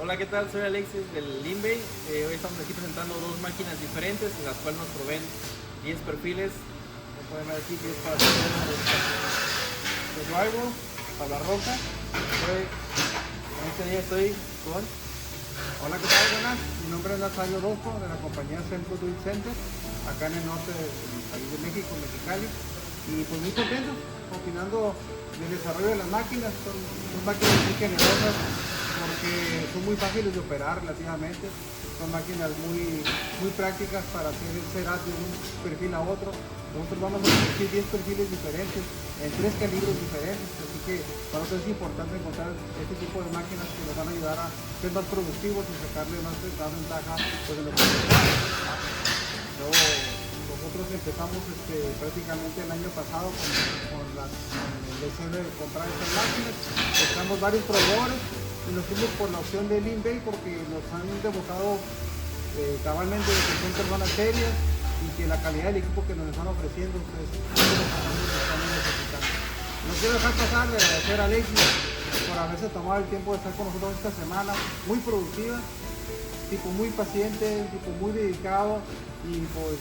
Hola, ¿qué tal? Soy Alexis del Linbay. Hoy estamos aquí presentando dos máquinas diferentes, en las cuales nos proveen 10 perfiles. Como pueden ver aquí, 10 para de drywall, para la roca. En este día estoy con... Hola, ¿qué tal? Buenas. Mi nombre es Nazario Orozco, de la compañía Centro Do It Center, acá en el norte del país de México, Mexicali. Y pues muy contento, opinando del desarrollo de las máquinas. Son máquinas muy generosas porque son muy fáciles de operar relativamente. Son máquinas muy prácticas para hacer el setup de un perfil a otro. Nosotros vamos a producir 10 perfiles diferentes en 3 calibres diferentes, así que para nosotros es importante encontrar este tipo de máquinas que nos van a ayudar a ser más productivos y sacarle más ventaja pues, de lo que nosotros empezamos prácticamente el año pasado con el deseo de comprar estas máquinas. Buscamos varios proveedores y nos fuimos por la opción de Linbay porque nos han demostrado cabalmente de que son personas serias y que la calidad del equipo que nos están ofreciendo pues, es lo que estamos necesitando. No quiero dejar pasar de agradecer a Alexis por haberse tomado el tiempo de estar con nosotros esta semana, muy productiva, tipo muy paciente, tipo muy dedicado y pues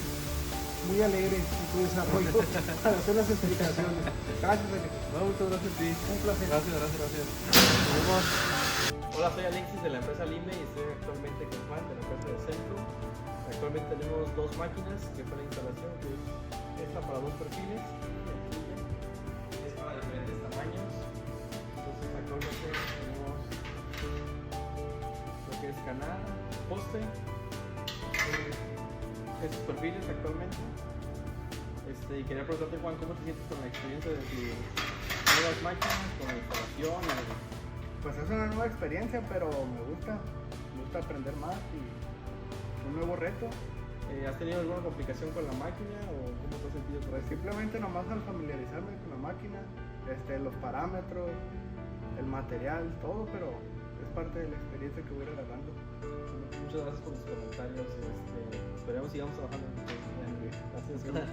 muy alegre en su desarrollo para hacer las explicaciones. Gracias, Alexis. No, muchas gracias a ti. Un placer. Gracias. Nos vemos. Hola, soy Alexis de la empresa Linbay y estoy actualmente con Juan de la empresa de Centro. Actualmente tenemos dos máquinas que fue la instalación, que es esta para 2 perfiles y es para diferentes tamaños. Entonces actualmente tenemos lo que es canal, poste, estos perfiles actualmente. Y quería preguntarte, Juan, ¿cómo te sientes con la experiencia de tus nuevas máquinas, con la instalación? Pues es una nueva experiencia, pero me gusta aprender más y un nuevo reto. ¿Has tenido alguna complicación con la máquina o cómo te has sentido por Pues eso? simplemente nomás al familiarizarme con la máquina, los parámetros, el material, todo, pero es parte de la experiencia que voy a ir agarrando. Muchas gracias por tus comentarios. Esperemos sigamos trabajando en esto. Gracias.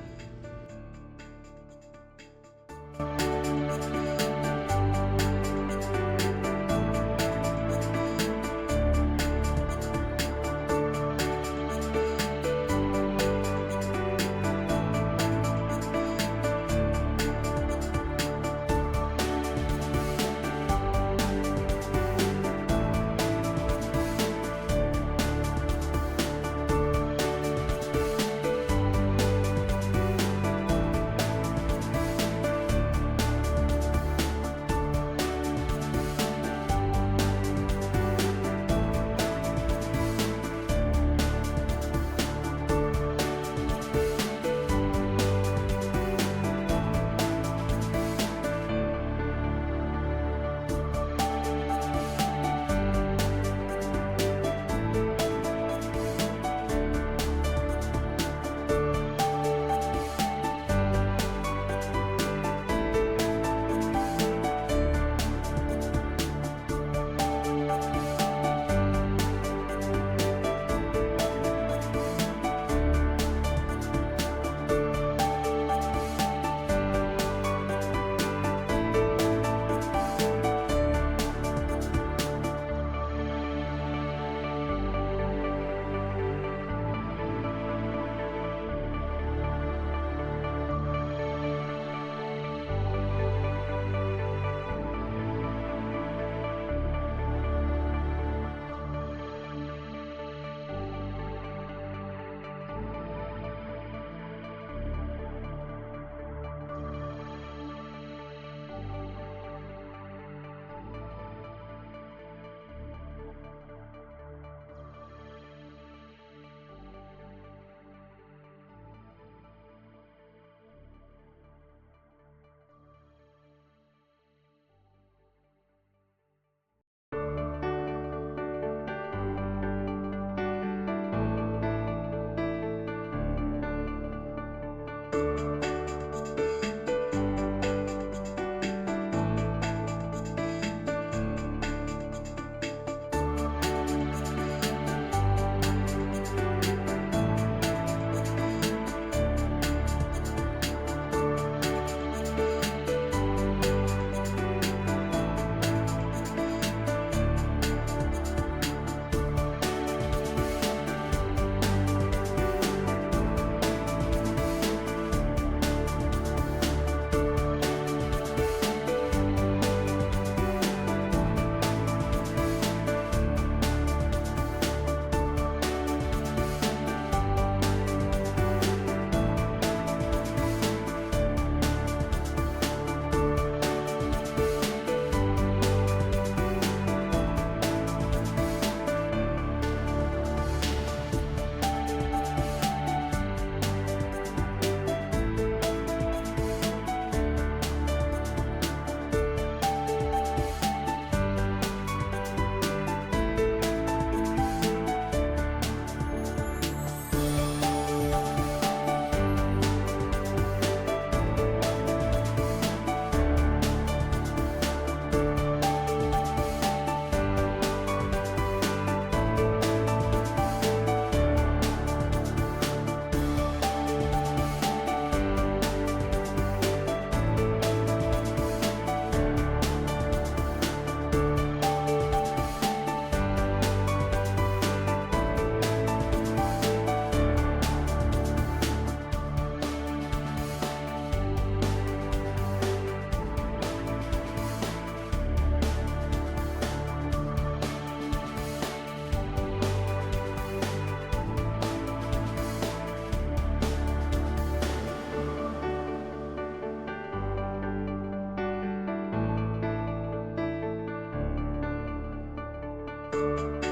Gracias.